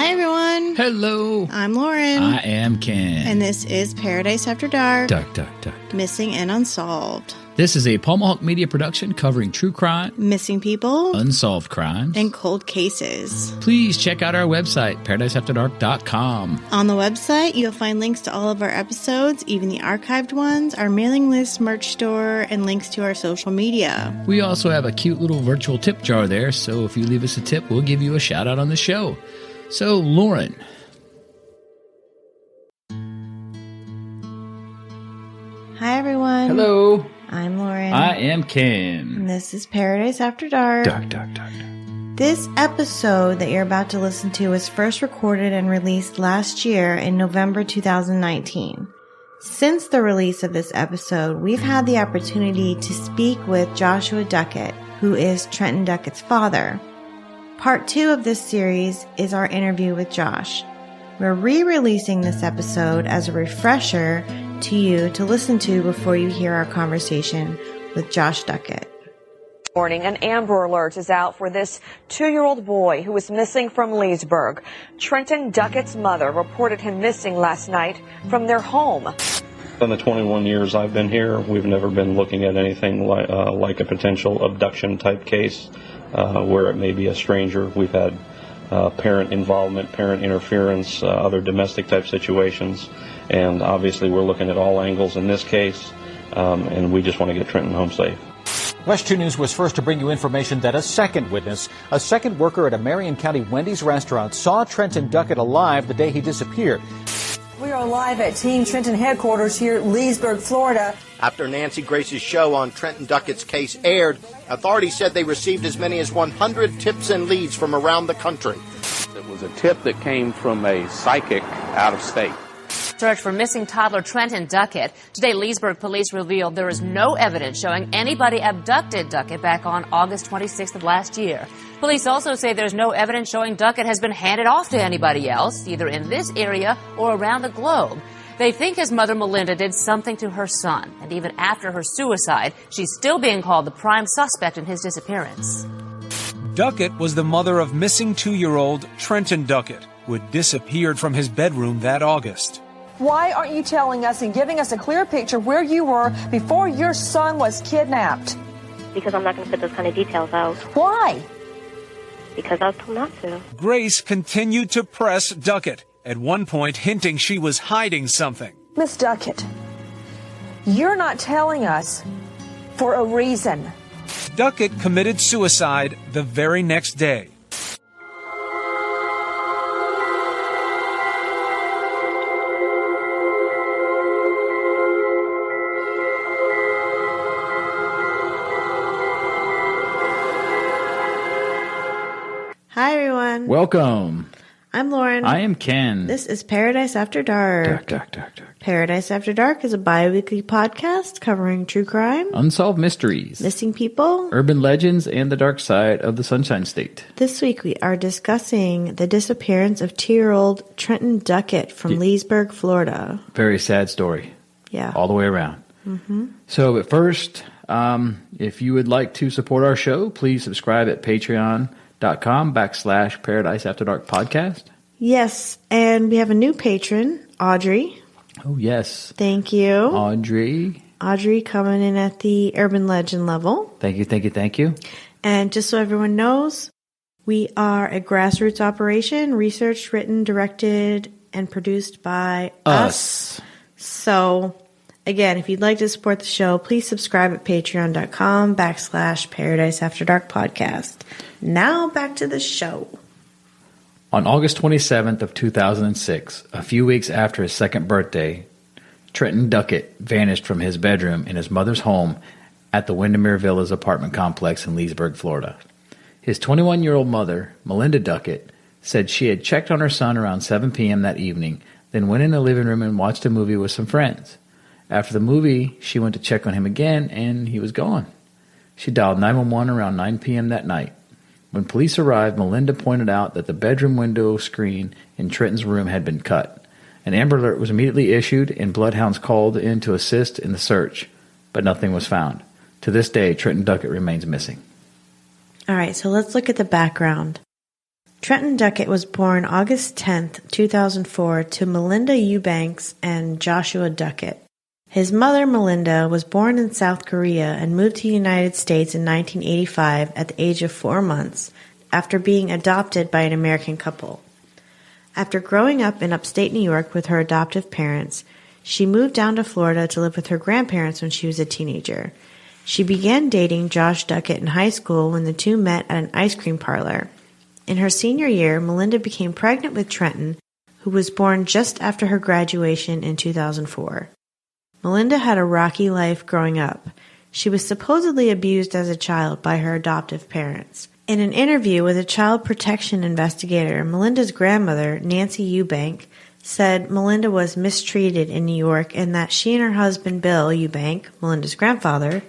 Hi, everyone. Hello. I'm Lauren. I am Ken. And this is Paradise After Dark. Dark. Missing and Unsolved. This is a Tomahawk Media production covering true crime, missing people, unsolved crimes, and cold cases. Please check out our website, paradiseafterdark.com. On the website, you'll find links to all of our episodes, even the archived ones, our mailing list, merch store, and links to our social media. We also have a cute little virtual tip jar there, so if you leave us a tip, we'll give you a shout out on the show. So, Lauren. Hi, everyone. Hello. I'm Lauren. I am Ken. And this is Paradise After Dark. Dark. This episode that you're about to listen to was first recorded and released last year in November 2019. Since the release of this episode, we've had the opportunity to speak with Joshua Duckett, who is Trenton Duckett's father. Part 2 of this series is our interview with Josh. We're re-releasing this episode as a refresher to you to listen to before you hear our conversation with Josh Duckett. Morning, an Amber Alert is out for this 2-year-old boy who was missing from Leesburg. Trenton Duckett's mother reported him missing last night from their home. In the 21 years I've been here, we've never been looking at anything like a potential abduction type case where it may be a stranger. We've had parent involvement, parent interference, other domestic type situations, and obviously we're looking at all angles in this case, and we just want to get Trenton home safe. West 2 News was first to bring you information that a second witness, a second worker at a Marion County Wendy's restaurant, saw Trenton Duckett alive the day he disappeared. We are live at Team Trenton headquarters here at Leesburg, Florida. After Nancy Grace's show on Trenton Duckett's case aired, authorities said they received as many as 100 tips and leads from around the country. It was a tip that came from a psychic out of state. Search for missing toddler Trenton Duckett. Today, Leesburg police revealed there is no evidence showing anybody abducted Duckett back on August 26th of last year. Police also say there's no evidence showing Duckett has been handed off to anybody else, either in this area or around the globe. They think his mother, Melinda, did something to her son, and even after her suicide, she's still being called the prime suspect in his disappearance. Duckett was the mother of missing 2-year-old Trenton Duckett, who had disappeared from his bedroom that August. Why aren't you telling us and giving us a clear picture where you were before your son was kidnapped? Because I'm not going to put those kind of details out. Why? Because I was told not to. Grace continued to press Duckett, at one point hinting she was hiding something. Miss Duckett, you're not telling us for a reason. Duckett committed suicide the very next day. Hi, everyone. Welcome. I'm Lauren. I am Ken. This is Paradise After Dark. Dark. Paradise After Dark is a bi-weekly podcast covering true crime, unsolved mysteries, missing people, urban legends, and the dark side of the Sunshine State. This week we are discussing the disappearance of 2-year-old Trenton Duckett from Leesburg, Florida. Very sad story. Yeah. All the way around. Mm-hmm. So, but first, if you would like to support our show, please subscribe at patreon.com/Paradise After Dark podcast. Yes, and we have a new patron, Audrey. Oh, yes. Thank you. Audrey coming in at the urban legend level. Thank you. And just so everyone knows, we are a grassroots operation, researched, written, directed, and produced by us. So, again, if you'd like to support the show, please subscribe at patreon.com/Paradise After Dark podcast. Now back to the show. On August 27th of 2006, a few weeks after his second birthday, Trenton Duckett vanished from his bedroom in his mother's home at the Windermere Villas apartment complex in Leesburg, Florida. His 21-year-old mother, Melinda Duckett, said she had checked on her son around 7 p.m. that evening, then went in the living room and watched a movie with some friends. After the movie, she went to check on him again, and he was gone. She dialed 911 around 9 p.m. that night. When police arrived, Melinda pointed out that the bedroom window screen in Trenton's room had been cut. An Amber Alert was immediately issued, and bloodhounds called in to assist in the search, but nothing was found. To this day, Trenton Duckett remains missing. All right, so let's look at the background. Trenton Duckett was born August 10, 2004, to Melinda Eubanks and Joshua Duckett. His mother, Melinda, was born in South Korea and moved to the United States in 1985 at the age of 4 months after being adopted by an American couple. After growing up in upstate New York with her adoptive parents, she moved down to Florida to live with her grandparents when she was a teenager. She began dating Josh Duckett in high school when the two met at an ice cream parlor. In her senior year, Melinda became pregnant with Trenton, who was born just after her graduation in 2004. Melinda had a rocky life growing up. She was supposedly abused as a child by her adoptive parents. In an interview with a child protection investigator, Melinda's grandmother, Nancy Eubank, said Melinda was mistreated in New York and that she and her husband, Bill Eubank, Melinda's grandfather,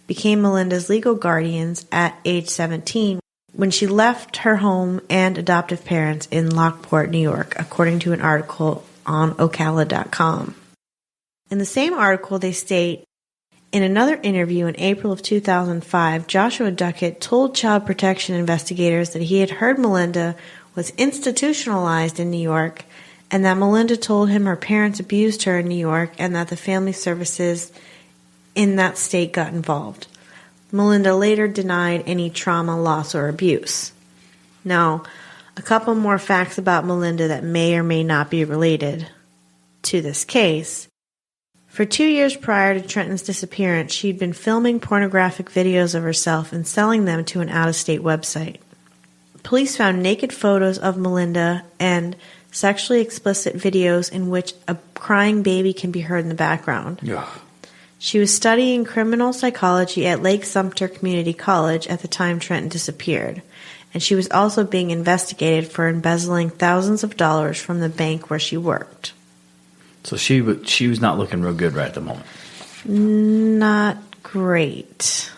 became Melinda's legal guardians at age 17 when she left her home and adoptive parents in Lockport, New York, according to an article on Ocala.com. In the same article, they state, in another interview in April of 2005, Joshua Duckett told child protection investigators that he had heard Melinda was institutionalized in New York and that Melinda told him her parents abused her in New York and that the family services in that state got involved. Melinda later denied any trauma, loss, or abuse. Now, a couple more facts about Melinda that may or may not be related to this case. For 2 years prior to Trenton's disappearance, she'd been filming pornographic videos of herself and selling them to an out-of-state website. Police found naked photos of Melinda and sexually explicit videos in which a crying baby can be heard in the background. Yeah. She was studying criminal psychology at Lake Sumter Community College at the time Trenton disappeared, and she was also being investigated for embezzling thousands of dollars from the bank where she worked. So she was not looking real good right at the moment. Not great.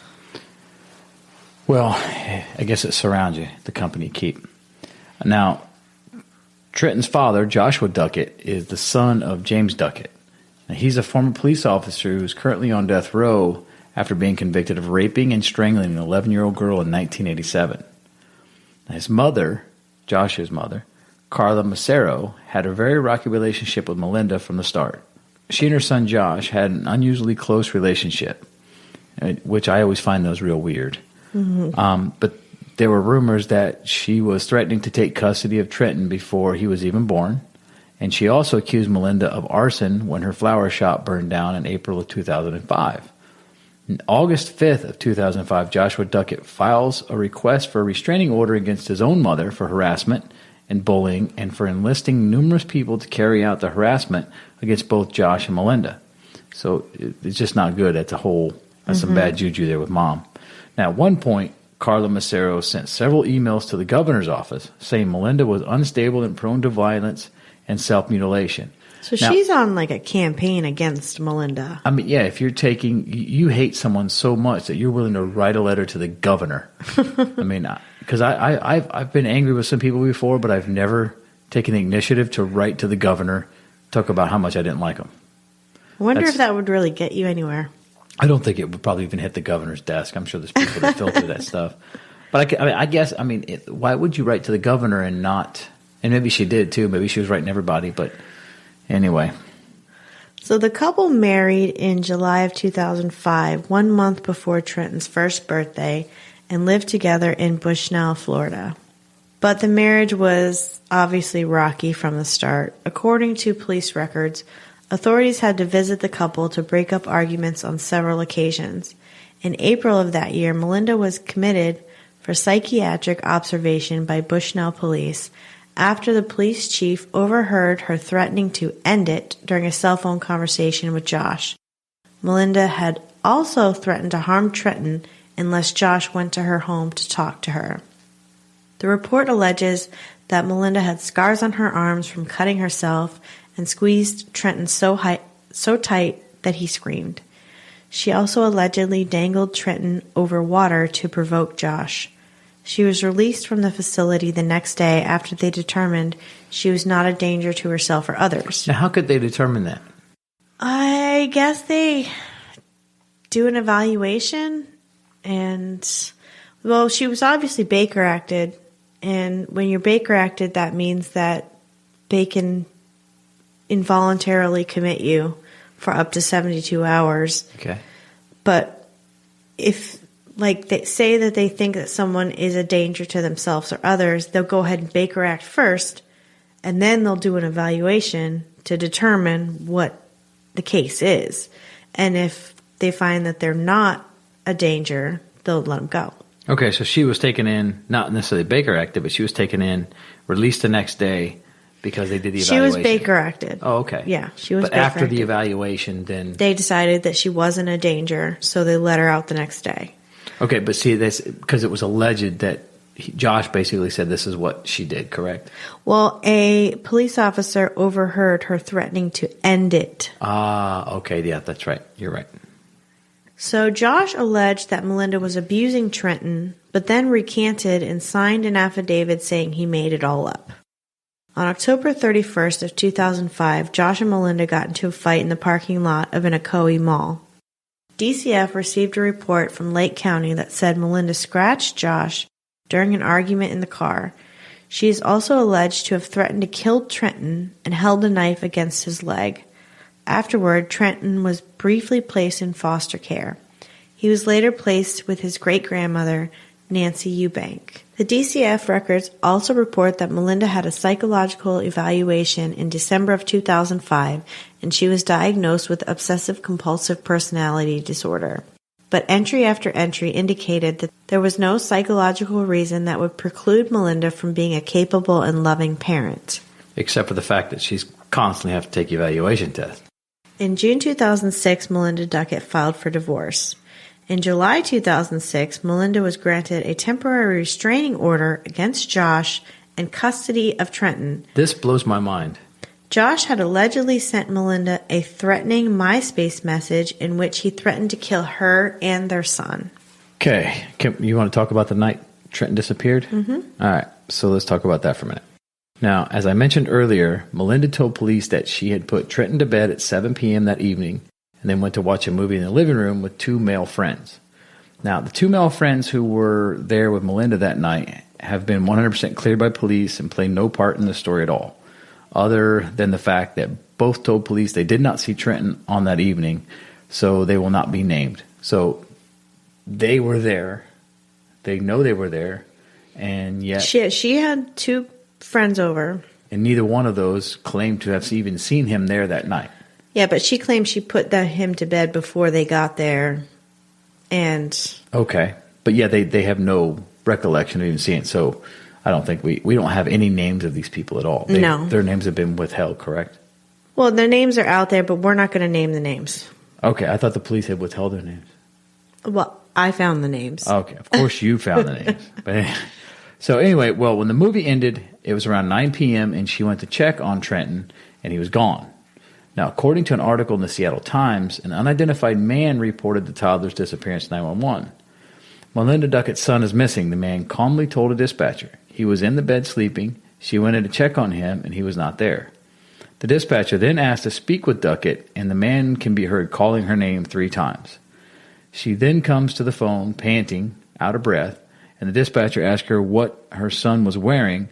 Well, I guess it surrounds you, the company you keep. Now, Trenton's father, Joshua Duckett, is the son of James Duckett. Now, he's a former police officer who's currently on death row after being convicted of raping and strangling an 11-year-old girl in 1987. Now, his mother, Joshua's mother, Carla Macero, had a very rocky relationship with Melinda from the start. She and her son Josh had an unusually close relationship, which I always find those real weird. Mm-hmm. But there were rumors that she was threatening to take custody of Trenton before he was even born. And she also accused Melinda of arson when her flower shop burned down in April of 2005. On August 5th of 2005, Joshua Duckett files a request for a restraining order against his own mother for harassment and bullying and for enlisting numerous people to carry out the harassment against both Josh and Melinda. So it's just not good. That's some bad juju there with mom. Now, at one point, Carla Macero sent several emails to the governor's office saying Melinda was unstable and prone to violence and self-mutilation. So now, she's on like a campaign against Melinda. I mean, yeah, if you hate someone so much that you're willing to write a letter to the governor. I mean, because I've been angry with some people before, but I've never taken the initiative to write to the governor, talk about how much I didn't like him. I wonder if that would really get you anywhere. I don't think it would probably even hit the governor's desk. I'm sure there's people that filter that stuff. But I guess, why would you write to the governor and not... And maybe she did, too. Maybe she was writing everybody. But anyway. So the couple married in July of 2005, 1 month before Trenton's first birthday, and lived together in Bushnell, Florida. But the marriage was obviously rocky from the start. According to police records, authorities had to visit the couple to break up arguments on several occasions. In April of that year, Melinda was committed for psychiatric observation by Bushnell police after the police chief overheard her threatening to end it during a cell phone conversation with Josh. Melinda had also threatened to harm Trenton unless Josh went to her home to talk to her. The report alleges that Melinda had scars on her arms from cutting herself and squeezed Trenton so tight that he screamed. She also allegedly dangled Trenton over water to provoke Josh. She was released from the facility the next day after they determined she was not a danger to herself or others. Now, how could they determine that? I guess they do an evaluation, and, well, she was obviously Baker acted, And when you're Baker acted, that means that they can involuntarily commit you for up to 72 hours. Okay. But if, like, they say that they think that someone is a danger to themselves or others, they'll go ahead and Baker act first, and then they'll do an evaluation to determine what the case is. And if they find that they're not a danger, they'll let them go. Okay, so she was taken in, not necessarily Baker acted, but she was taken in, released the next day because they did the evaluation. She was Baker acted. Oh, okay. Yeah, she was But Baker after acted. the evaluation, then... They decided that she wasn't a danger, so they let her out the next day. Okay, but see, this because it was alleged that Josh basically said this is what she did, correct? Well, a police officer overheard her threatening to end it. Ah, okay, yeah, that's right. You're right. So Josh alleged that Melinda was abusing Trenton, but then recanted and signed an affidavit saying he made it all up. On October 31st of 2005, Josh and Melinda got into a fight in the parking lot of an Ocoee mall. DCF received a report from Lake County that said Melinda scratched Josh during an argument in the car. She is also alleged to have threatened to kill Trenton and held a knife against his leg. Afterward, Trenton was briefly placed in foster care. He was later placed with his great-grandmother, Nancy Eubank. The DCF records also report that Melinda had a psychological evaluation in December of 2005, and she was diagnosed with obsessive-compulsive personality disorder. But entry after entry indicated that there was no psychological reason that would preclude Melinda from being a capable and loving parent. Except for the fact that she's constantly have to take evaluation tests. In June 2006, Melinda Duckett filed for divorce. In July 2006, Melinda was granted a temporary restraining order against Josh and custody of Trenton. This blows my mind. Josh had allegedly sent Melinda a threatening MySpace message in which he threatened to kill her and their son. Okay, you want to talk about the night Trenton disappeared? Mm-hmm. All right, so let's talk about that for a minute. Now, as I mentioned earlier, Melinda told police that she had put Trenton to bed at 7 p.m. that evening and then went to watch a movie in the living room with two male friends. Now, the two male friends who were there with Melinda that night have been 100% cleared by police and play no part in the story at all, other than the fact that both told police they did not see Trenton on that evening, so they will not be named. So they were there. They know they were there, and yet... She had two friends over. And neither one of those claimed to have even seen him there that night. Yeah, but she claimed she put him to bed before they got there. And okay. But yeah, they have no recollection of even seeing it. So I don't think we don't have any names of these people at all. No. Their names have been withheld, correct? Well, their names are out there, but we're not going to name the names. Okay. I thought the police had withheld their names. Well, I found the names. Okay. Of course you found the names. But so anyway, well, when the movie ended, it was around 9 p.m. and she went to check on Trenton and he was gone. Now, according to an article in the Seattle Times, an unidentified man reported the toddler's disappearance to 911. Melinda Duckett's son is missing, the man calmly told a dispatcher. He was in the bed sleeping. She went in to check on him, and he was not there. The dispatcher then asked to speak with Duckett, and the man can be heard calling her name 3 times. She then comes to the phone, panting, out of breath, and the dispatcher asked her what her son was wearing.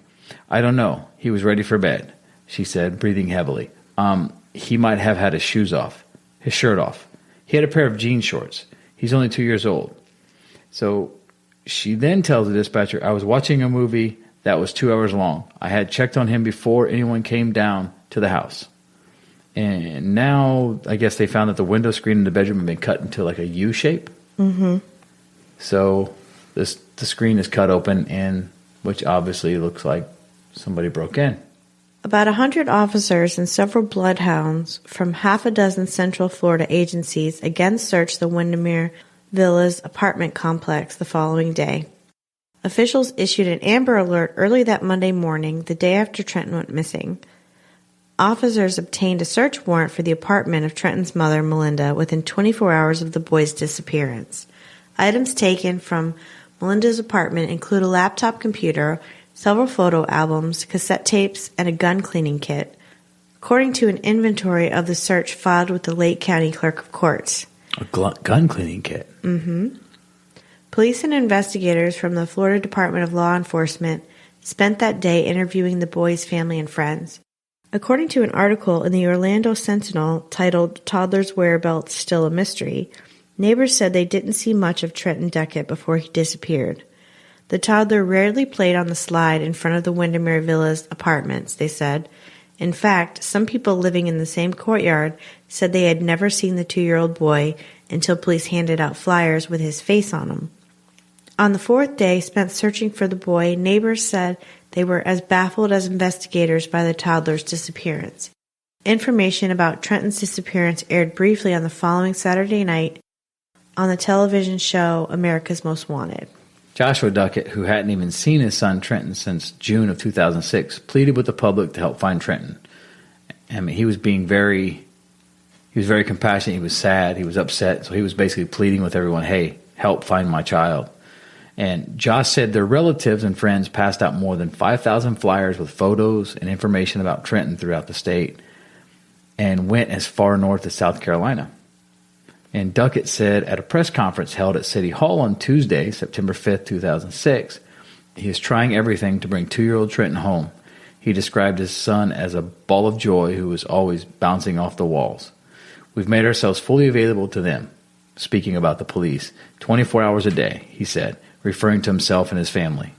I don't know. He was ready for bed, she said, breathing heavily. He might have had his shirt off. He had a pair of jean shorts. He's only 2 years old. So she then tells the dispatcher, I was watching a movie that was 2 hours long. I had checked on him before anyone came down to the house. And now I guess they found that the window screen in the bedroom had been cut into like a U shape. Mm-hmm. So the screen is cut open, and which obviously looks like somebody broke in. About 100 officers and several bloodhounds from half a dozen Central Florida agencies again searched the Windermere Villas apartment complex the following day. Officials issued an Amber Alert early that Monday morning, the day after Trenton went missing. Officers obtained a search warrant for the apartment of Trenton's mother, Melinda, within 24 hours of the boy's disappearance. Items taken from Melinda's apartment include a laptop computer, several photo albums, cassette tapes, and a gun cleaning kit, according to an inventory of the search filed with the Lake County Clerk of Courts. A gun cleaning kit? Mm-hmm. Police and investigators from the Florida Department of Law Enforcement spent that day interviewing the boy's family and friends. According to an article in the Orlando Sentinel titled "Toddler's Whereabouts Still a Mystery," neighbors said they didn't see much of Trenton Duckett before he disappeared. The toddler rarely played on the slide in front of the Windermere Villas apartments, they said. In fact, some people living in the same courtyard said they had never seen the 2-year-old boy until police handed out flyers with his face on them. On the 4th day spent searching for the boy, neighbors said they were as baffled as investigators by the toddler's disappearance. Information about Trenton's disappearance aired briefly on the following Saturday night on the television show America's Most Wanted. Joshua Duckett, who hadn't even seen his son Trenton since June of 2006, pleaded with the public to help find Trenton. I mean, he was very compassionate. He was sad. He was upset. So he was basically pleading with everyone, hey, help find my child. And Josh said their relatives and friends passed out more than 5,000 flyers with photos and information about Trenton throughout the state and went as far north as South Carolina. And Duckett said at a press conference held at City Hall on Tuesday, September 5th, 2006, he is trying everything to bring 2-year-old Trenton home. He described his son as a ball of joy who was always bouncing off the walls. We've made ourselves fully available to them, speaking about the police, 24 hours a day, he said, referring to himself and his family.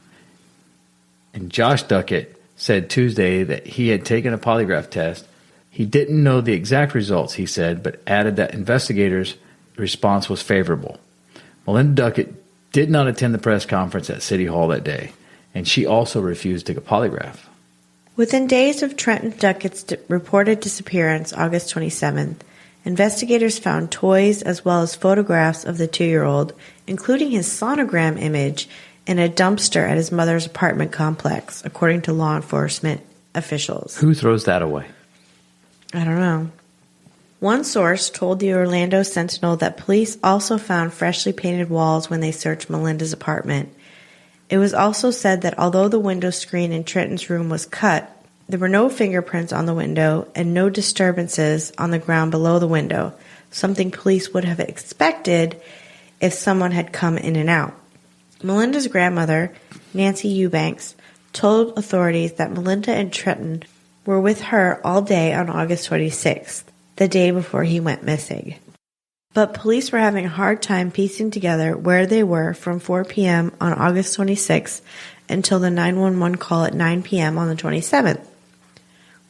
And Josh Duckett said Tuesday that he had taken a polygraph test. He didn't know the exact results, he said, but added that investigators' response was favorable. Melinda Duckett did not attend the press conference at City Hall that day, and she also refused to take a polygraph. Within days of Trenton Duckett's reported disappearance, August 27th, investigators found toys as well as photographs of the 2-year-old, including his sonogram image, in a dumpster at his mother's apartment complex, according to law enforcement officials. Who throws that away? I don't know. One source told the Orlando Sentinel that police also found freshly painted walls when they searched Melinda's apartment. It was also said that although the window screen in Trenton's room was cut, there were no fingerprints on the window and no disturbances on the ground below the window, something police would have expected if someone had come in and out. Melinda's grandmother, Nancy Eubanks, told authorities that Melinda and Trenton were with her all day on August 26th, the day before he went missing. But police were having a hard time piecing together where they were from 4 p.m. on August 26th until the 911 call at 9 p.m. on the 27th.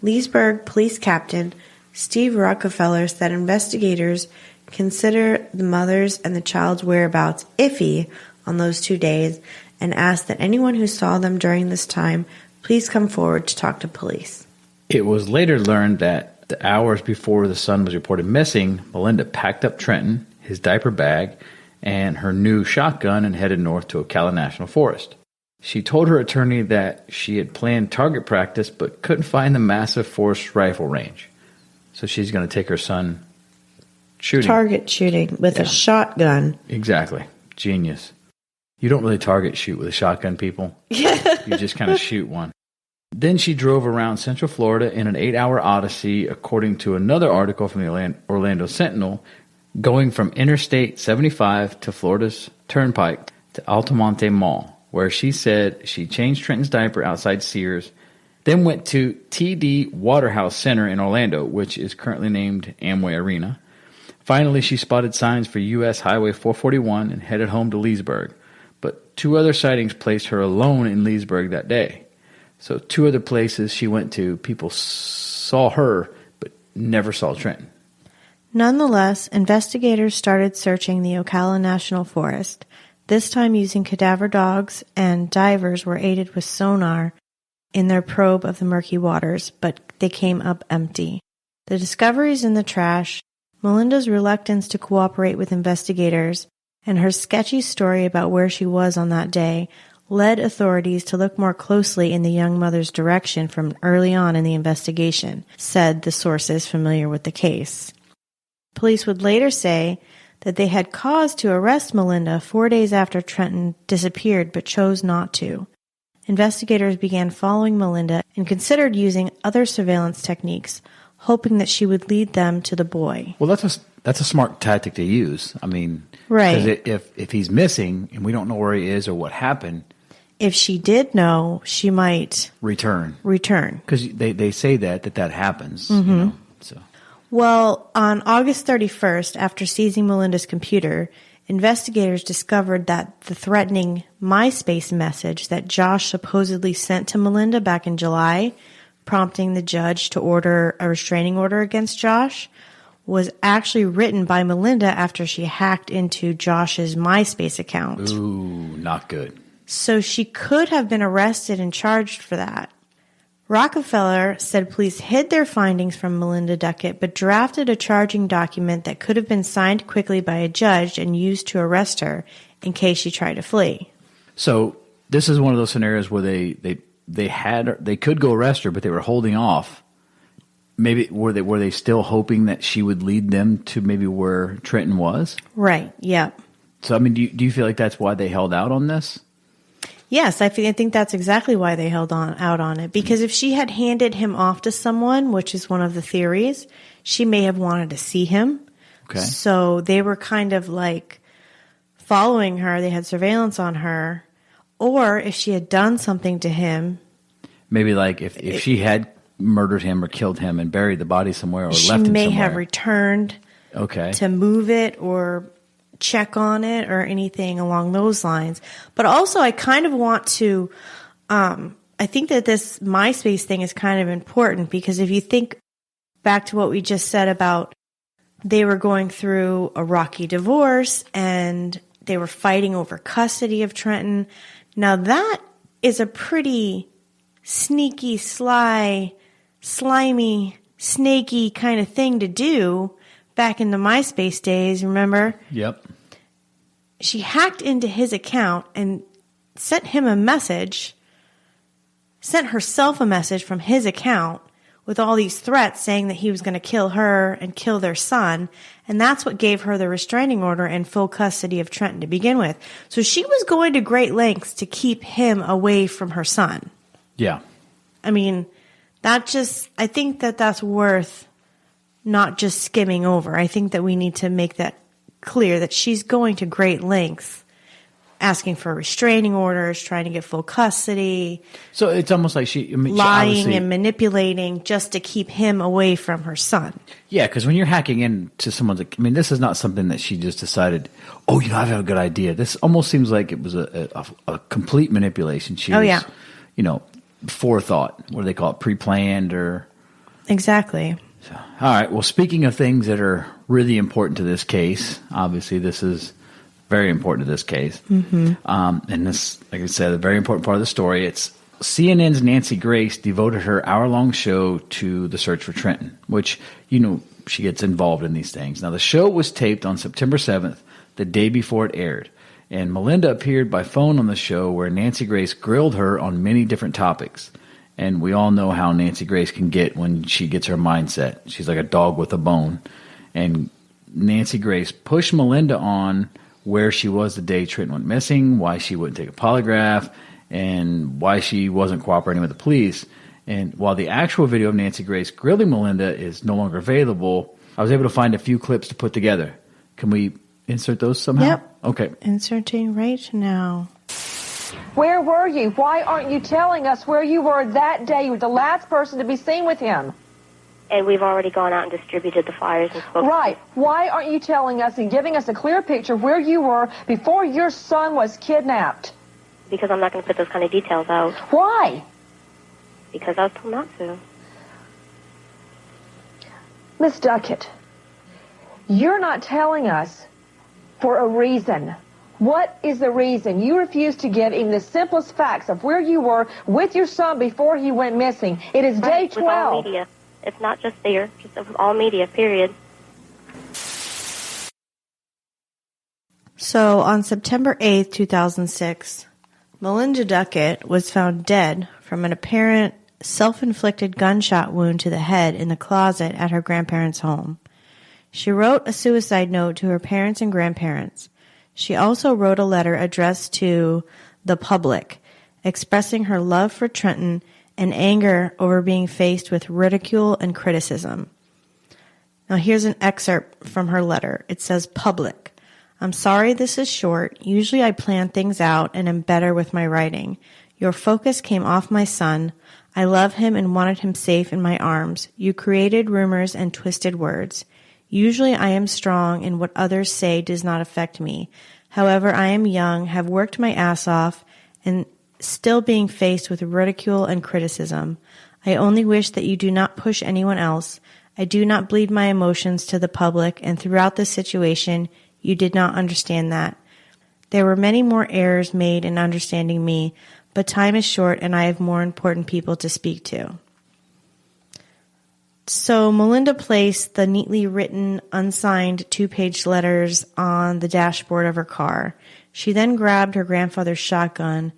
Leesburg Police Captain Steve Rockefeller said investigators consider the mother's and the child's whereabouts iffy on those 2 days and asked that anyone who saw them during this time please come forward to talk to police. It was later learned that the hours before the son was reported missing, Melinda packed up Trenton, his diaper bag, and her new shotgun and headed north to Ocala National Forest. She told her attorney that she had planned target practice but couldn't find the massive forest rifle range. So she's going to take her son shooting. Target shooting with a shotgun. Exactly. Genius. You don't really target shoot with a shotgun, people. You just kind of shoot one. Then she drove around Central Florida in an 8-hour odyssey, according to another article from the Orlando Sentinel, going from Interstate 75 to Florida's Turnpike to Altamonte Mall, where she said she changed Trenton's diaper outside Sears, then went to TD Waterhouse Center in Orlando, which is currently named Amway Arena. Finally, she spotted signs for U.S. Highway 441 and headed home to Leesburg. But 2 other sightings placed her alone in Leesburg that day. So 2 other places she went to, people saw her, but never saw Trenton. Nonetheless, investigators started searching the Ocala National Forest, this time using cadaver dogs, and divers were aided with sonar in their probe of the murky waters, but they came up empty. The discoveries in the trash, Melinda's reluctance to cooperate with investigators, and her sketchy story about where she was on that day led authorities to look more closely in the young mother's direction from early on in the investigation, said the sources familiar with the case. Police would later say that they had cause to arrest Melinda 4 days after Trenton disappeared but chose not to. Investigators began following Melinda and considered using other surveillance techniques, hoping that she would lead them to the boy. Well, that's a smart tactic to use. I mean, right. Because if he's missing and we don't know where he is or what happened, if she did know, she might return. Because they say that happens. Mm-hmm. You know, so. Well, on August 31st, after seizing Melinda's computer, investigators discovered that the threatening MySpace message that Josh supposedly sent to Melinda back in July, prompting the judge to order a restraining order against Josh, was actually written by Melinda after she hacked into Josh's MySpace account. Ooh, not good. So she could have been arrested and charged for that. Rockefeller said police hid their findings from Melinda Duckett, but drafted a charging document that could have been signed quickly by a judge and used to arrest her in case she tried to flee. So this is one of those scenarios where they could go arrest her, but they were holding off. Maybe were they still hoping that she would lead them to maybe where Trenton was? Right. Yeah. So I mean, do you feel like that's why they held out on this? Yes, I think that's exactly why they held out on it. Because if she had handed him off to someone, which is one of the theories, she may have wanted to see him. Okay. So they were kind of like following her. They had surveillance on her. Or if she had done something to him. Maybe like if she had murdered him or killed him and buried the body somewhere or left him somewhere. She may have returned to move it or check on it or anything along those lines. But also I kind of want to, I think that this MySpace thing is kind of important because if you think back to what we just said about they were going through a rocky divorce and they were fighting over custody of Trenton. Now that is a pretty sneaky, sly, slimy, snaky kind of thing to do back in the MySpace days, remember? Yep. She hacked into his account and sent him a message, sent herself a message from his account with all these threats saying that he was going to kill her and kill their son. And that's what gave her the restraining order and full custody of Trenton to begin with. So she was going to great lengths to keep him away from her son. Yeah. I mean, I think that that's worth not just skimming over. I think that we need to make that clear that she's going to great lengths, asking for restraining orders, trying to get full custody. So it's almost like lying and manipulating just to keep him away from her son. Yeah, because when you're hacking into someone's, this is not something that she just decided, I have a good idea. This almost seems like it was a complete manipulation. She was, forethought, what do they call it, pre-planned or... Exactly. So, all right. Well, speaking of things that are really important to this case, obviously this is very important to this case. Mm-hmm. And this, like I said, a very important part of the story. It's CNN's Nancy Grace devoted her hour-long show to the search for Trenton, which, she gets involved in these things. Now, the show was taped on September 7th, the day before it aired. And Melinda appeared by phone on the show where Nancy Grace grilled her on many different topics. And we all know how Nancy Grace can get when she gets her mindset. She's like a dog with a bone. And Nancy Grace pushed Melinda on where she was the day Trenton went missing, why she wouldn't take a polygraph, and why she wasn't cooperating with the police. And while the actual video of Nancy Grace grilling Melinda is no longer available, I was able to find a few clips to put together. Can we insert those somehow? Yep. Okay. Inserting right now. Where were you? Why aren't you telling us where you were that day? You were the last person to be seen with him. And we've already gone out and distributed the flyers and spoken. Right. Why aren't you telling us and giving us a clear picture of where you were before your son was kidnapped? Because I'm not going to put those kind of details out. Why? Because I was told not to. Miss Duckett, you're not telling us for a reason. What is the reason? You refuse to give even the simplest facts of where you were with your son before he went missing. It is day 12. With all media. It's not just there, just with all media, period. So on September 8th, 2006, Melinda Duckett was found dead from an apparent self-inflicted gunshot wound to the head in the closet at her grandparents' home. She wrote a suicide note to her parents and grandparents. She also wrote a letter addressed to the public, expressing her love for Trenton and anger over being faced with ridicule and criticism. Now here's an excerpt from her letter. It says, "Public. I'm sorry this is short. Usually I plan things out and am better with my writing. Your focus came off my son. I love him and wanted him safe in my arms. You created rumors and twisted words. Usually I am strong and what others say does not affect me. However, I am young, have worked my ass off, and still being faced with ridicule and criticism. I only wish that you do not push anyone else. I do not bleed my emotions to the public, and throughout this situation, you did not understand that. There were many more errors made in understanding me, but time is short and I have more important people to speak to. So Melinda placed the neatly written, unsigned 2-page letters on the dashboard of her car. She then grabbed her grandfather's shotgun,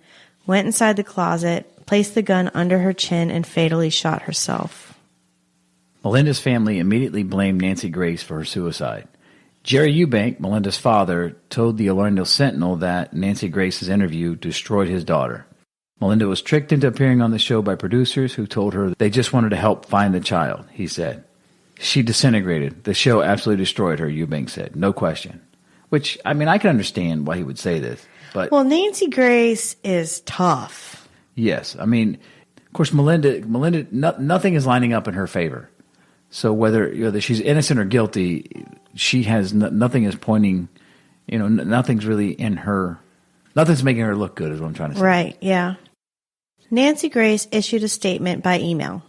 went inside the closet, placed the gun under her chin, and fatally shot herself. Melinda's family immediately blamed Nancy Grace for her suicide. Jerry Eubank, Melinda's father, told the Orlando Sentinel that Nancy Grace's interview destroyed his daughter. Melinda was tricked into appearing on the show by producers who told her they just wanted to help find the child, he said. She disintegrated. The show absolutely destroyed her, Eubank said. No question. Which, I mean, I can understand why he would say this. But well, Nancy Grace is tough. Yes. I mean, of course, Melinda, nothing is lining up in her favor. So whether she's innocent or guilty, she has nothing is pointing, nothing's really in her. Nothing's making her look good is what I'm trying to say. Right, yeah. Nancy Grace issued a statement by email.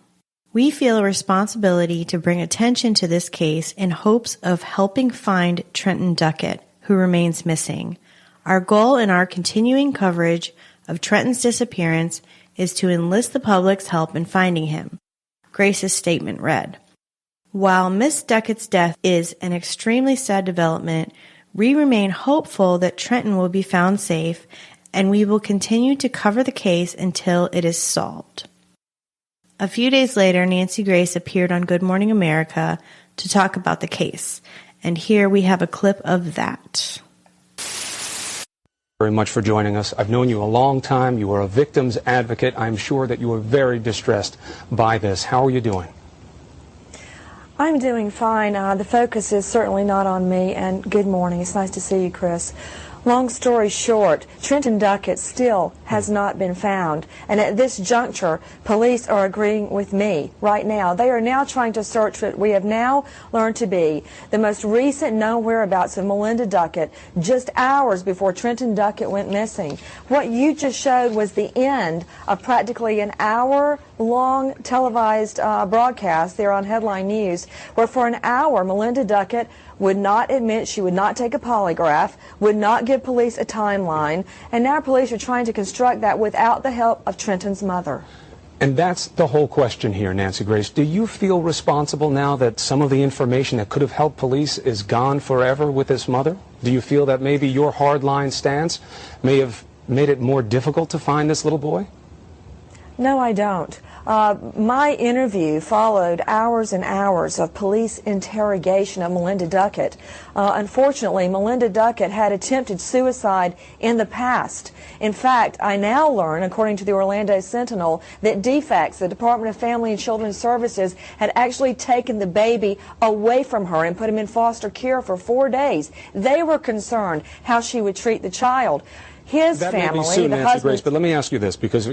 We feel a responsibility to bring attention to this case in hopes of helping find Trenton Duckett, who remains missing. Our goal in our continuing coverage of Trenton's disappearance is to enlist the public's help in finding him. Grace's statement read, while Miss Duckett's death is an extremely sad development, we remain hopeful that Trenton will be found safe, and we will continue to cover the case until it is solved. A few days later, Nancy Grace appeared on Good Morning America to talk about the case, and here we have a clip of that. Very much for joining us. I've known you a long time. You are a victim's advocate. I'm sure that you are very distressed by this. How are you doing? I'm doing fine. The focus is certainly not on me, and good morning. It's nice to see you, Chris. Long story short, Trenton Duckett still has not been found, and at this juncture, police are agreeing with me right now. They are now trying to search what we have now learned to be the most recent known whereabouts of Melinda Duckett just hours before Trenton Duckett went missing. What you just showed was the end of practically an hour-long televised broadcast there on Headline News, where for an hour Melinda Duckett would not admit she would not take a polygraph, would not give police a timeline, and now police are trying to construct that without the help of Trenton's mother. And that's the whole question here, Nancy Grace. Do you feel responsible now that some of the information that could have helped police is gone forever with this mother? Do you feel that maybe your hardline stance may have made it more difficult to find this little boy? No, I don't. My interview followed hours and hours of police interrogation of Melinda Duckett. Unfortunately, Melinda Duckett had attempted suicide in the past. In fact, I now learn, according to the Orlando Sentinel, that DFACS, the Department of Family and Children's Services, had actually taken the baby away from her and put him in foster care for 4 days. They were concerned how she would treat the child. His that family, may be soon, the Nancy husband. Grace, but let me ask you this, because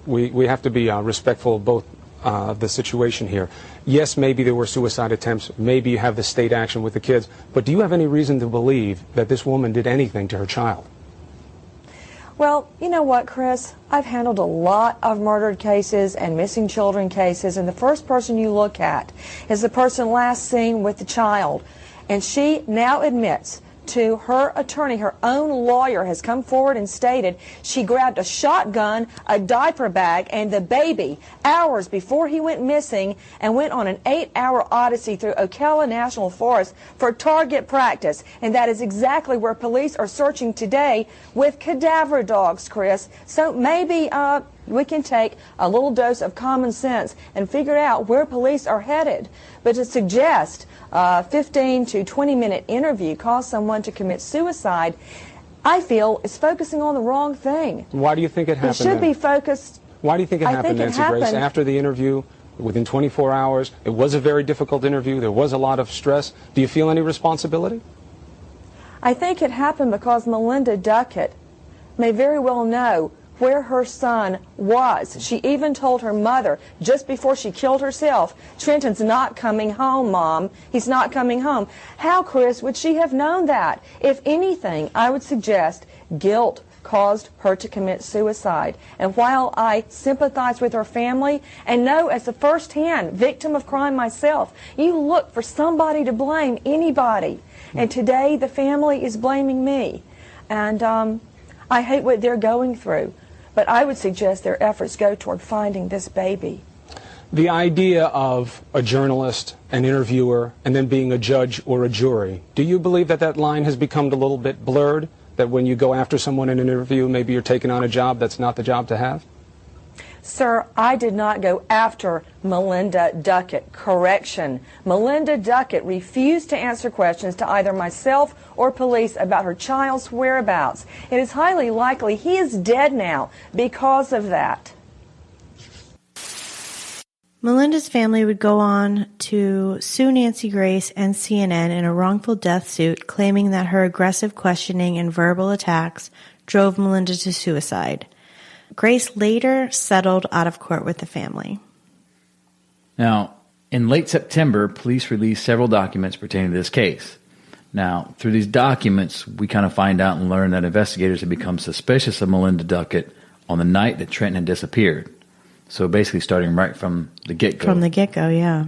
we have to be respectful of both the situation here. Yes, maybe there were suicide attempts. Maybe you have the state action with the kids. But do you have any reason to believe that this woman did anything to her child? Well, you know what, Chris? I've handled a lot of murdered cases and missing children cases, and the first person you look at is the person last seen with the child. And she now admits to her attorney, her own lawyer has come forward and stated she grabbed a shotgun, a diaper bag, and the baby hours before he went missing and went on an 8-hour odyssey through Ocala National Forest for target practice. And that is exactly where police are searching today with cadaver dogs, Chris. So maybe we can take a little dose of common sense and figure out where police are headed. But to suggest a 15 to 20-minute interview caused someone to commit suicide, I feel is focusing on the wrong thing. Why do you think it happened? It should be focused. Why do you think it happened, Nancy Grace? After the interview, within 24 hours, it was a very difficult interview. There was a lot of stress. Do you feel any responsibility? I think it happened because Melinda Duckett may very well know where her son was. She even told her mother just before she killed herself, Trenton's not coming home, Mom. He's not coming home. How, Chris, would she have known that? If anything, I would suggest guilt caused her to commit suicide. And while I sympathize with her family and know as a first-hand victim of crime myself, you look for somebody to blame, anybody. And today the family is blaming me. And I hate what they're going through. But I would suggest their efforts go toward finding this baby. The idea of a journalist, an interviewer, and then being a judge or a jury, do you believe that that line has become a little bit blurred? That when you go after someone in an interview, maybe you're taking on a job that's not the job to have? Sir, I did not go after Melinda Duckett. Correction. Melinda Duckett refused to answer questions to either myself or police about her child's whereabouts. It is highly likely he is dead now because of that. Melinda's family would go on to sue Nancy Grace and CNN in a wrongful death suit, claiming that her aggressive questioning and verbal attacks drove Melinda to suicide. Grace later settled out of court with the family. Now, in late September, police released several documents pertaining to this case. Now, through these documents, we kind of find out and learn that investigators had become suspicious of Melinda Duckett on the night that Trenton had disappeared. So basically starting right from the get-go. From the get-go, yeah.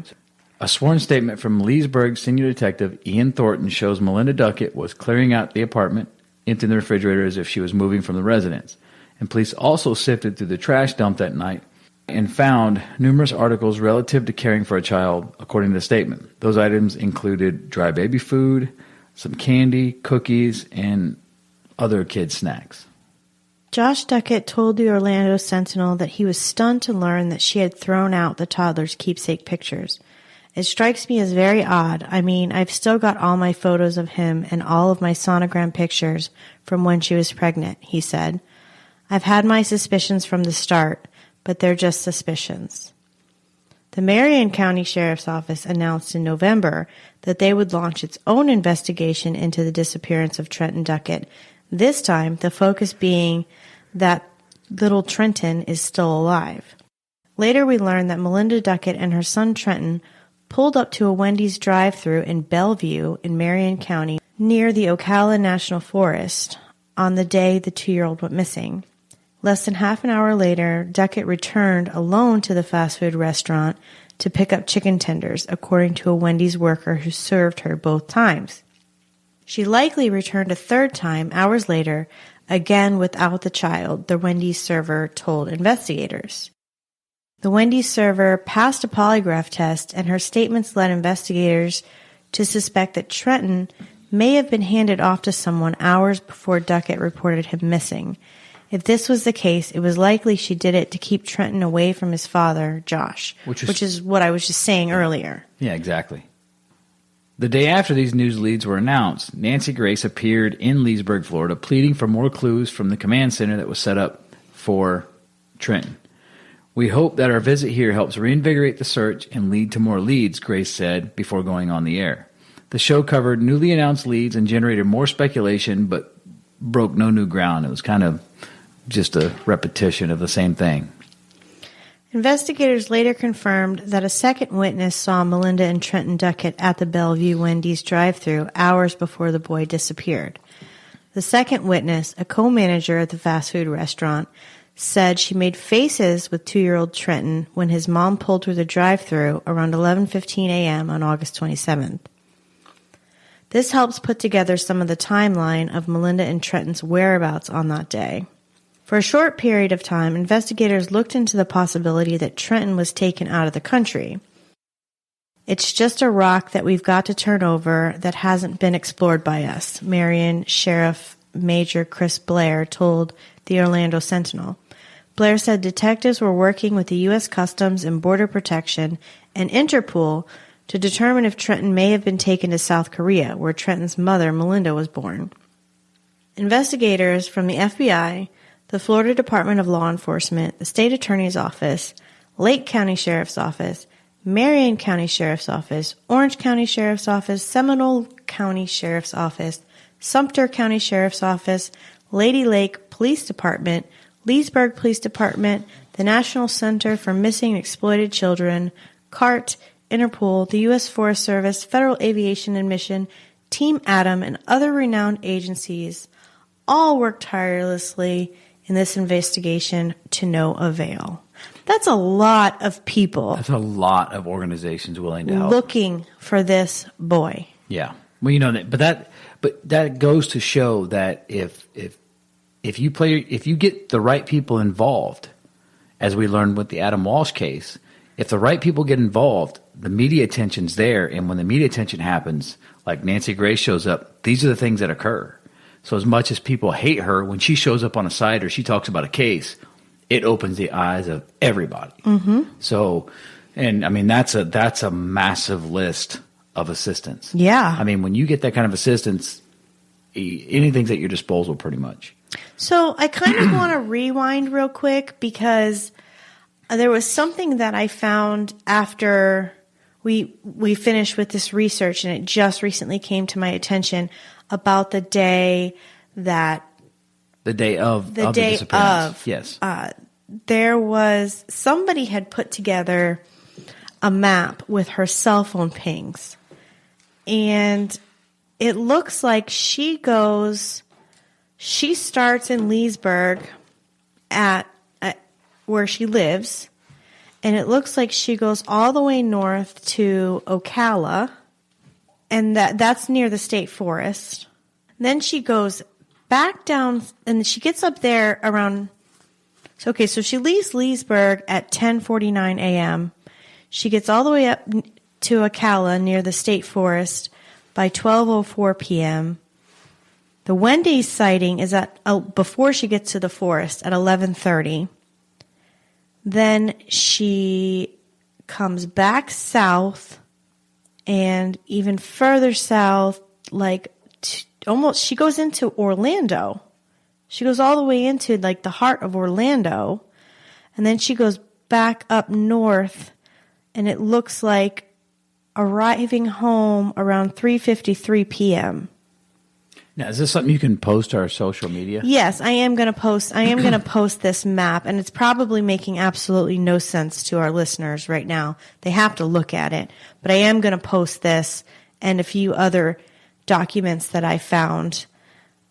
A sworn statement from Leesburg Senior Detective Ian Thornton shows Melinda Duckett was clearing out the apartment, emptying the refrigerator as if she was moving from the residence. And police also sifted through the trash dump that night and found numerous articles relative to caring for a child, according to the statement. Those items included dry baby food, some candy, cookies, and other kid snacks. Josh Duckett told the Orlando Sentinel that he was stunned to learn that she had thrown out the toddler's keepsake pictures. It strikes me as very odd. I mean, I've still got all my photos of him and all of my sonogram pictures from when she was pregnant, he said. I've had my suspicions from the start, but they're just suspicions. The Marion County Sheriff's Office announced in November that they would launch its own investigation into the disappearance of Trenton Duckett, this time the focus being that little Trenton is still alive. Later we learned that Melinda Duckett and her son Trenton pulled up to a Wendy's drive-thru in Bellevue in Marion County near the Ocala National Forest on the day the 2-year-old went missing. Less than half an hour later, Duckett returned alone to the fast food restaurant to pick up chicken tenders, according to a Wendy's worker who served her both times. She likely returned a third time hours later, again without the child, the Wendy's server told investigators. The Wendy's server passed a polygraph test, and her statements led investigators to suspect that Trenton may have been handed off to someone hours before Duckett reported him missing. If this was the case, it was likely she did it to keep Trenton away from his father, Josh, which is what I was just saying earlier. Yeah, exactly. The day after these news leads were announced, Nancy Grace appeared in Leesburg, Florida, pleading for more clues from the command center that was set up for Trenton. We hope that our visit here helps reinvigorate the search and lead to more leads, Grace said before going on the air. The show covered newly announced leads and generated more speculation, but broke no new ground. It was kind of just a repetition of the same thing. Investigators later confirmed that a second witness saw Melinda and Trenton Duckett at the Bellevue Wendy's drive-thru hours before the boy disappeared. The second witness, a co-manager at the fast food restaurant, said she made faces with 2-year-old Trenton when his mom pulled through the drive-thru around 11:15 a.m. on August 27th. This helps put together some of the timeline of Melinda and Trenton's whereabouts on that day. For a short period of time, investigators looked into the possibility that Trenton was taken out of the country. It's just a rock that we've got to turn over that hasn't been explored by us, Marion Sheriff Major Chris Blair told the Orlando Sentinel. Blair said detectives were working with the U.S. Customs and Border Protection and Interpol to determine if Trenton may have been taken to South Korea, where Trenton's mother, Melinda, was born. Investigators from the FBI, the Florida Department of Law Enforcement, the State Attorney's Office, Lake County Sheriff's Office, Marion County Sheriff's Office, Orange County Sheriff's Office, Seminole County Sheriff's Office, Sumter County Sheriff's Office, Lady Lake Police Department, Leesburg Police Department, the National Center for Missing and Exploited Children, CART, Interpol, the U.S. Forest Service, Federal Aviation Administration, Team Adam, and other renowned agencies all worked tirelessly in this investigation to no avail. That's a lot of people. That's a lot of organizations willing to help. Looking for this boy. Yeah. Well, you know, but that goes to show that if you get the right people involved, as we learned with the Adam Walsh case, if the right people get involved, the media attention's there, and when the media attention happens, like Nancy Grace shows up, these are the things that occur. So as much as people hate her, when she shows up on a site or she talks about a case, it opens the eyes of everybody. Mm-hmm. So, and I mean, that's a massive list of assistance. Yeah. I mean, when you get that kind of assistance, anything's at your disposal pretty much. So I kind of want to rewind real quick because there was something that I found after we finished with this research, and it just recently came to my attention about the day of the disappearance. Yes. There was somebody had put together a map with her cell phone pings, and it looks like she starts in Leesburg at where she lives, and it looks like she goes all the way north to Ocala, and that's near the state forest. Then she goes back down, and she gets up there around. So she leaves Leesburg at 10:49 a.m. She gets all the way up to Ocala near the state forest by 12:04 p.m. The Wendy's sighting is before she gets to the forest at 11:30. Then she comes back south, and even further south, she goes into Orlando. She goes all the way into like the heart of Orlando, and then she goes back up north, and it looks like arriving home around 3:53 p.m. Now, is this something you can post to our social media? Yes, I am going to post. I am going to post this map, and it's probably making absolutely no sense to our listeners right now. They have to look at it, but I am going to post this and a few other documents that I found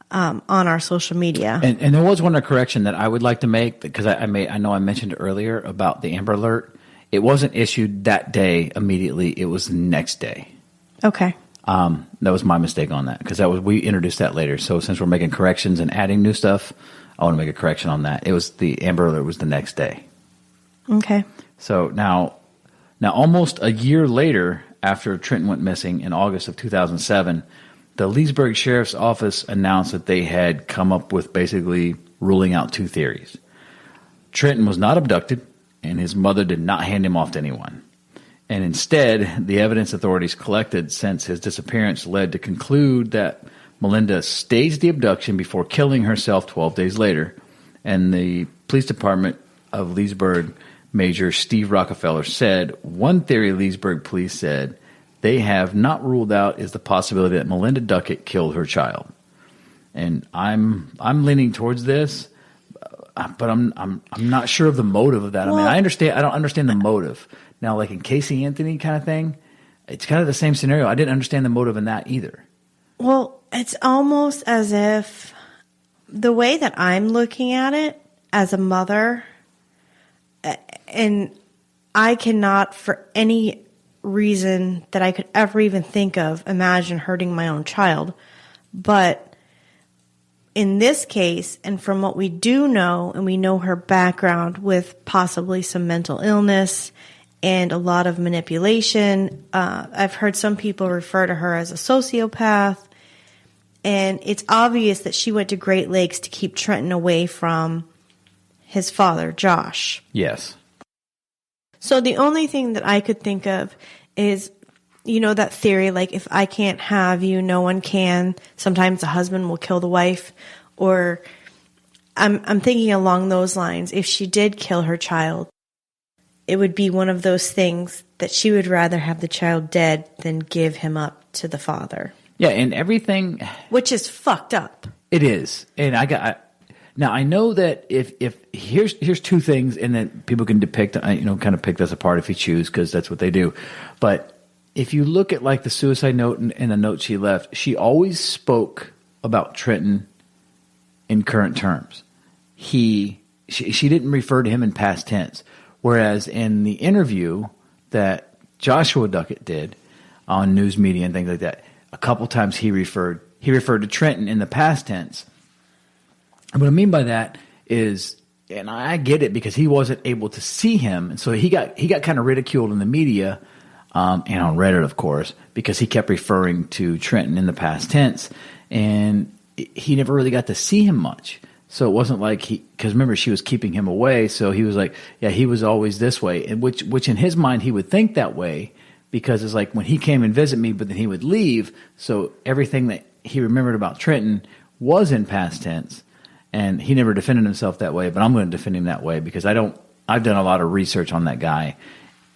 on our social media. And there was one correction that I would like to make, because I know I mentioned earlier about the Amber Alert. It wasn't issued that day immediately. It was the next day. Okay. That was my mistake on that, because we introduced that later. So since we're making corrections and adding new stuff, I want to make a correction on that. It was the Amber Alert was the next day. Okay. So now almost a year later, after Trenton went missing in August of 2007, the Leesburg Sheriff's Office announced that they had come up with basically ruling out two theories. Trenton was not abducted, and his mother did not hand him off to anyone. And instead, the evidence authorities collected since his disappearance led to conclude that Melinda staged the abduction before killing herself 12 days later. And the police department of Leesburg Major Steve Rockefeller said, one theory Leesburg police said they have not ruled out is the possibility that Melinda Duckett killed her child. And I'm leaning towards this, but I'm not sure of the motive of that. Well, I mean, I don't understand the motive. Now, like in Casey Anthony kind of thing, it's kind of the same scenario. I didn't understand the motive in that either. Well, it's almost as if the way that I'm looking at it as a mother, and I cannot, for any reason that I could ever even think of, imagine hurting my own child. But in this case, and from what we do know, and we know her background with possibly some mental illness and a lot of manipulation. I've heard some people refer to her as a sociopath. And it's obvious that she went to Great Lakes to keep Trenton away from his father, Josh. Yes. So the only thing that I could think of is, that theory, like, if I can't have you, no one can. Sometimes the husband will kill the wife. Or I'm thinking along those lines. If she did kill her child, it would be one of those things that she would rather have the child dead than give him up to the father. Yeah, and everything... Which is fucked up. It is. And now, I know that if here's two things, and then people can depict, kind of pick this apart if you choose, because that's what they do. But if you look at like the suicide note and the note she left, she always spoke about Trenton in current terms. She didn't refer to him in past tense. Whereas in the interview that Joshua Duckett did on news media and things like that, a couple times he referred to Trenton in the past tense. And what I mean by that is, and I get it because he wasn't able to see him, and so he got kind of ridiculed in the media and on Reddit, of course, because he kept referring to Trenton in the past tense, and he never really got to see him much. So it wasn't like because remember, she was keeping him away, so he was like, yeah, he was always this way, and which in his mind he would think that way because it's like when he came and visit me, but then he would leave, so everything that he remembered about Trenton was in past tense. And he never defended himself that way, but I'm going to defend him that way because I've done a lot of research on that guy,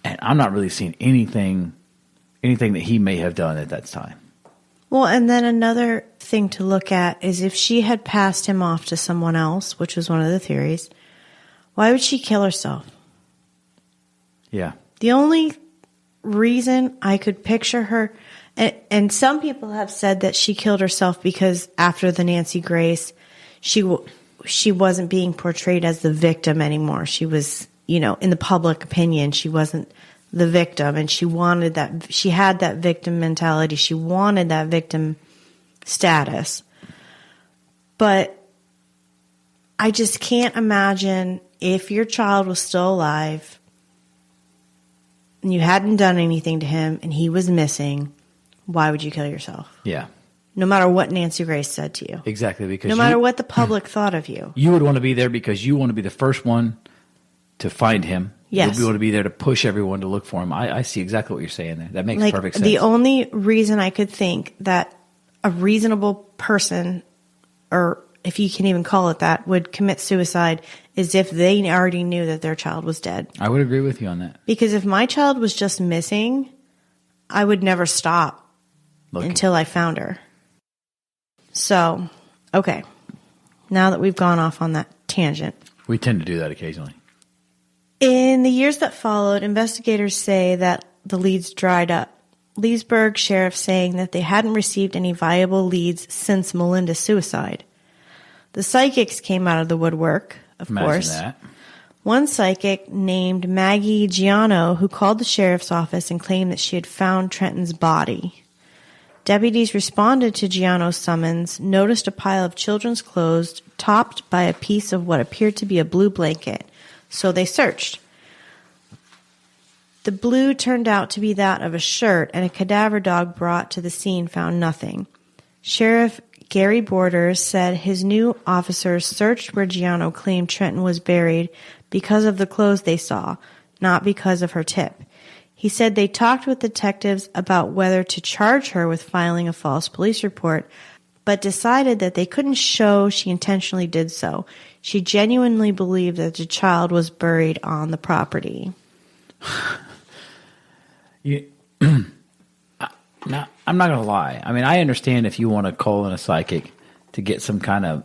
and I'm not really seeing anything that he may have done at that time. Well, and then another thing to look at is if she had passed him off to someone else, which was one of the theories, why would she kill herself? Yeah. The only reason I could picture her, and some people have said that she killed herself because after the Nancy Grace, she wasn't being portrayed as the victim anymore. She was, in the public opinion, she wasn't the victim, and she wanted that. She had that victim mentality. She wanted that victim status. But I just can't imagine if your child was still alive and you hadn't done anything to him and he was missing, why would you kill yourself? Yeah. No matter what Nancy Grace said to you. Exactly. Because no matter what the public thought of you. You would want to be there because you want to be the first one to find him. Yes. You want to be there to push everyone to look for him. I see exactly what you're saying there. That makes perfect sense. The only reason I could think that a reasonable person, or if you can even call it that, would commit suicide is if they already knew that their child was dead. I would agree with you on that. Because if my child was just missing, I would never stop until I found her. So, okay. Now that we've gone off on that tangent. We tend to do that occasionally. In the years that followed, investigators say that the leads dried up. Leesburg sheriff saying that they hadn't received any viable leads since Melinda's suicide. The psychics came out of the woodwork, of course. Imagine that. One psychic named Maggie Giano who called the sheriff's office and claimed that she had found Trenton's body. Deputies responded to Giano's summons, noticed a pile of children's clothes topped by a piece of what appeared to be a blue blanket, so they searched. The blue turned out to be that of a shirt, and a cadaver dog brought to the scene found nothing. Sheriff Gary Borders said his new officers searched where Giano claimed Trenton was buried because of the clothes they saw, not because of her tip. He said they talked with detectives about whether to charge her with filing a false police report, but decided that they couldn't show she intentionally did so. She genuinely believed that the child was buried on the property. Now, I'm not going to lie. I mean, I understand if you want to call in a psychic to get some kind of,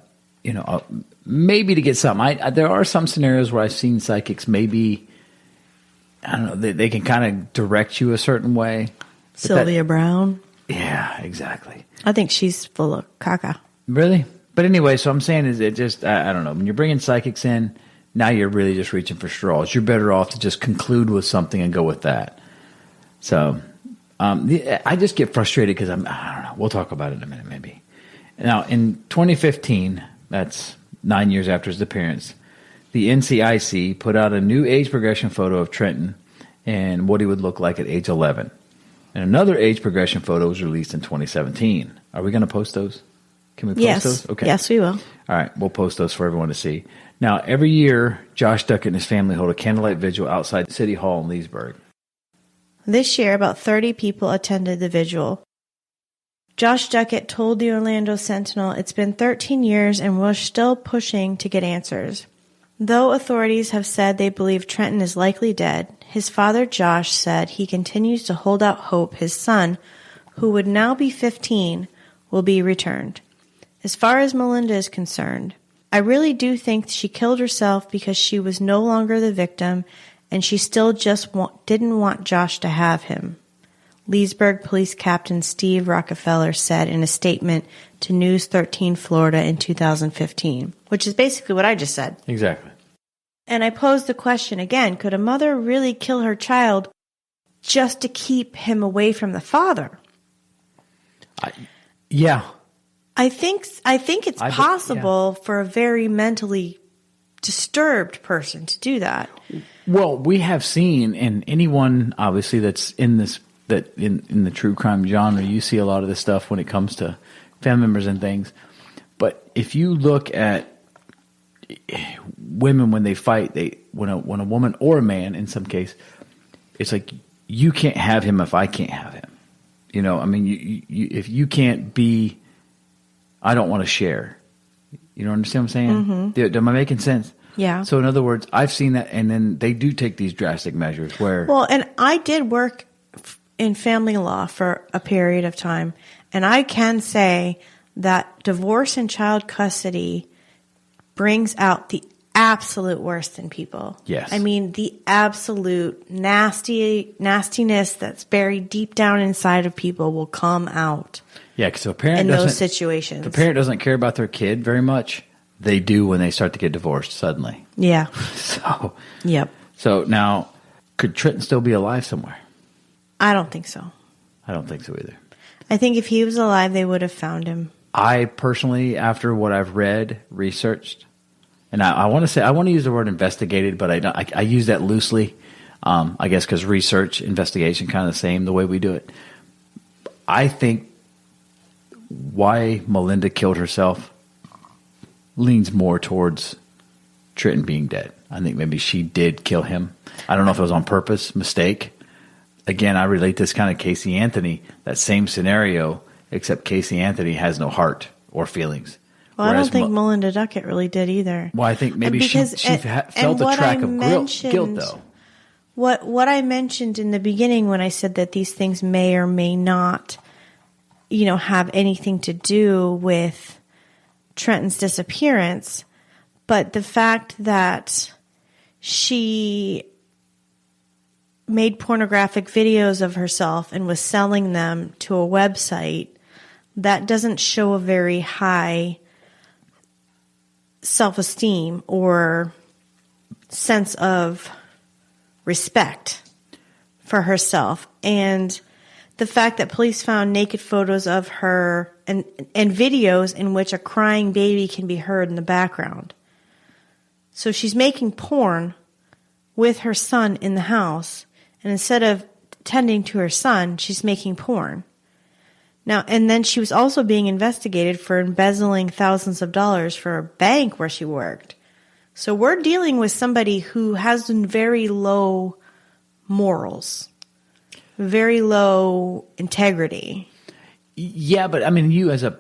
maybe to get something. There are some scenarios where I've seen psychics maybe, I don't know, they can kind of direct you a certain way. Sylvia Brown? Yeah, exactly. I think she's full of caca. Really? But anyway, so I'm saying is it just, I don't know, when you're bringing psychics in, now you're really just reaching for straws. You're better off to just conclude with something and go with that. So I just get frustrated because I don't know. We'll talk about it in a minute maybe. Now, in 2015, that's 9 years after his appearance, the NCIC put out a new age progression photo of Trenton and what he would look like at age 11. And another age progression photo was released in 2017. Are we going to post those? Can we post those? Okay. Yes, we will. All right, we'll post those for everyone to see. Now, every year, Josh Duckett and his family hold a candlelight vigil outside City Hall in Leesburg. This year, about 30 people attended the vigil. Josh Duckett told the Orlando Sentinel, "It's been 13 years and we're still pushing to get answers. Though authorities have said they believe Trenton is likely dead, his father Josh said he continues to hold out hope his son, who would now be 15, will be returned. As far as Melinda is concerned, I really do think she killed herself because she was no longer the victim and she still just didn't want Josh to have him. Leesburg Police Captain Steve Rockefeller said in a statement to News 13 Florida in 2015, which is basically what I just said. Exactly. And I posed the question again, could a mother really kill her child just to keep him away from the father? Yeah. I think it's possible for a very mentally disturbed person to do that. Well, we have seen, and anyone obviously that's in this, that in the true crime genre, you see a lot of this stuff when it comes to family members and things. But if you look at women when they fight, when a woman or a man in some case, it's like, you can't have him if I can't have him. You know, I mean, you if you can't be, I don't want to share. You know, understand what I'm saying? Mm-hmm. Am I making sense? Yeah. So in other words, I've seen that, and then they do take these drastic measures where. Well, and I did work in family law for a period of time, and I can say that divorce and child custody brings out the absolute worst in people. Yes. I mean, the absolute nastiness that's buried deep down inside of people will come out. Yeah, because a parent in doesn't, those situations. If a parent doesn't care about their kid very much, they do when they start to get divorced suddenly. Yeah. So. Yep. So now, could Trenton still be alive somewhere? I don't think so. I don't think so either. I think if he was alive, they would have found him. I personally, after what I've read, researched, and I want to use the word investigated, but I use that loosely. I guess because research, investigation, kind of the same the way we do it. I think why Melinda killed herself leans more towards Trenton being dead. I think maybe she did kill him. I don't know if it was on purpose, mistake. Again, I relate this kind of Casey Anthony, that same scenario, except Casey Anthony has no heart or feelings. Well, I don't think Melinda Duckett really did either. Well, I think maybe she felt a track of guilt, though. What I mentioned in the beginning when I said that these things may or may not, have anything to do with Trenton's disappearance, but the fact that she made pornographic videos of herself and was selling them to a website, that doesn't show a very high self-esteem or sense of respect for herself. And the fact that police found naked photos of her and videos in which a crying baby can be heard in the background. So she's making porn with her son in the house, and instead of tending to her son, she's making porn. Now, and then she was also being investigated for embezzling thousands of dollars for a bank where she worked. So we're dealing with somebody who has very low morals, very low integrity. Yeah, but I mean, you as a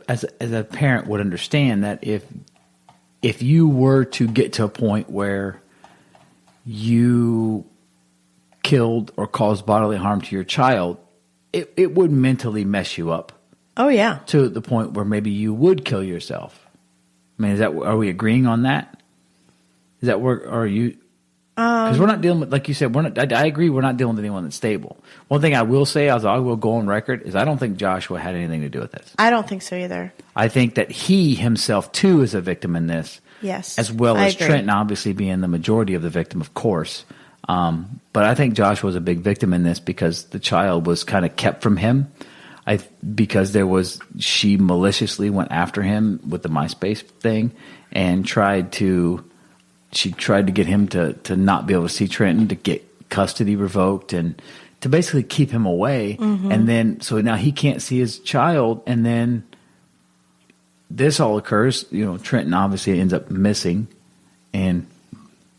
parent would understand that if you were to get to a point where you killed or caused bodily harm to your child, it would mentally mess you up. Oh yeah. To the point where maybe you would kill yourself. I mean, are we agreeing on that? Is that where are you? Because we're not dealing with, like you said, I agree, we're not dealing with anyone that's stable. One thing I will say, as I will go on record, is I don't think Joshua had anything to do with this. I don't think so either. I think that he himself too is a victim in this. Yes, as well as Trenton obviously being the majority of the victim, of course. But I think Joshua was a big victim in this because the child was kind of kept from him. Because she maliciously went after him with the MySpace thing and tried to get him to not be able to see Trenton, to get custody revoked and to basically keep him away. Mm-hmm. And then, so now he can't see his child. And then this all occurs, Trenton obviously ends up missing and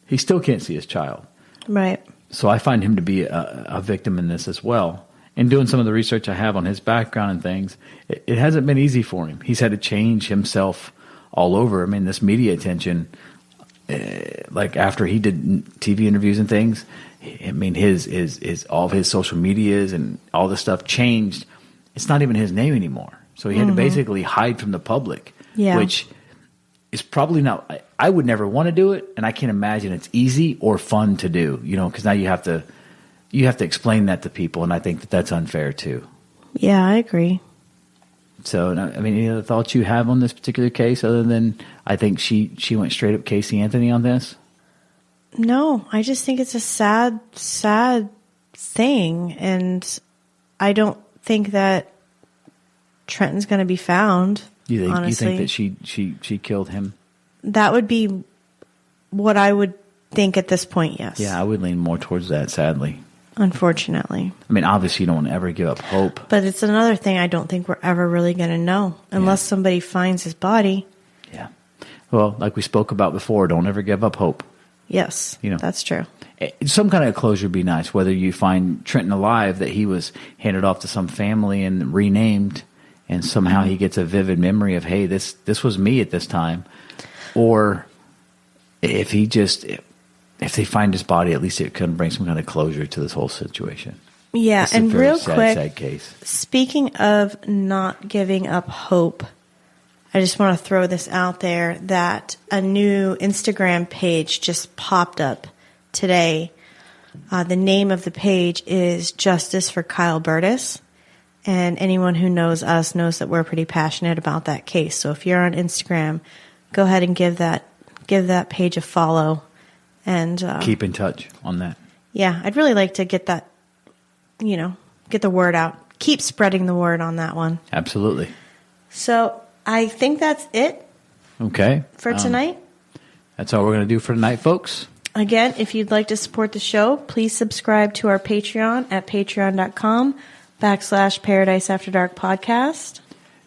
he still can't see his child. Right. So I find him to be a victim in this as well. And doing some of the research I have on his background and things, it hasn't been easy for him. He's had to change himself all over. I mean, this media attention, like after he did TV interviews and things, I mean, his all of his social medias and all this stuff changed. it's not even his name anymore. So he had to basically hide from the public, which is probably not. I would never want to do it, and I can't imagine it's easy or fun to do. Because now you have to explain that to people, and I think that's unfair too. Yeah, I agree. So, I mean, any other thoughts you have on this particular case, other than I think she went straight up Casey Anthony on this? No, I just think it's a sad, sad thing, and I don't think that Trenton's going to be found. You think that she killed him? That would be what I would think at this point, yes. Yeah, I would lean more towards that, sadly. Unfortunately. I mean, obviously you don't want to ever give up hope. But it's another thing I don't think we're ever really going to know unless somebody finds his body. Yeah. Well, like we spoke about before, don't ever give up hope. Yes, that's true. Some kind of closure would be nice, whether you find Trenton alive, that he was handed off to some family and renamed, and somehow he gets a vivid memory of, hey, this was me at this time. Or if they find his body, at least it can bring some kind of closure to this whole situation. Yeah, it's and a very real sad quick, case. Speaking of not giving up hope, I just want to throw this out there that a new Instagram page just popped up today. The name of the page is Justice for Kyle Burtis. And anyone who knows us knows that we're pretty passionate about that case. So if you're on Instagram, go ahead and give that page a follow. And keep in touch on that. Yeah, I'd really like to get that, get the word out. Keep spreading the word on that one. Absolutely. So I think that's it. Okay. For tonight. That's all we're going to do for tonight, folks. Again, if you'd like to support the show, please subscribe to our Patreon at patreon.com/Paradise After Dark podcast.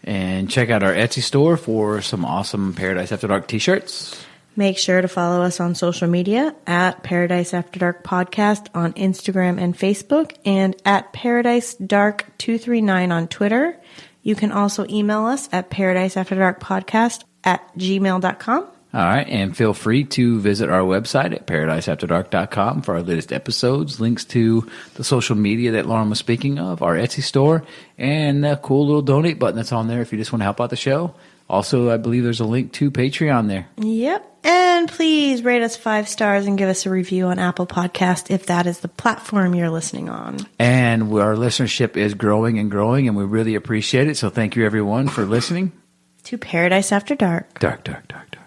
And check out our Etsy store for some awesome Paradise After Dark t-shirts. Make sure to follow us on social media at Paradise After Dark Podcast on Instagram and Facebook, and at Paradise Dark 239 on Twitter. You can also email us at paradiseafterdarkpodcast@gmail.com. All right, and feel free to visit our website at paradiseafterdark.com for our latest episodes, links to the social media that Lauren was speaking of, our Etsy store, and a cool little donate button that's on there if you just want to help out the show. Also, I believe there's a link to Patreon there. Yep. And please rate us 5 stars and give us a review on Apple Podcast if that is the platform you're listening on. And our listenership is growing and growing, and we really appreciate it. So thank you, everyone, for listening to Paradise After Dark. Dark, dark, dark, dark.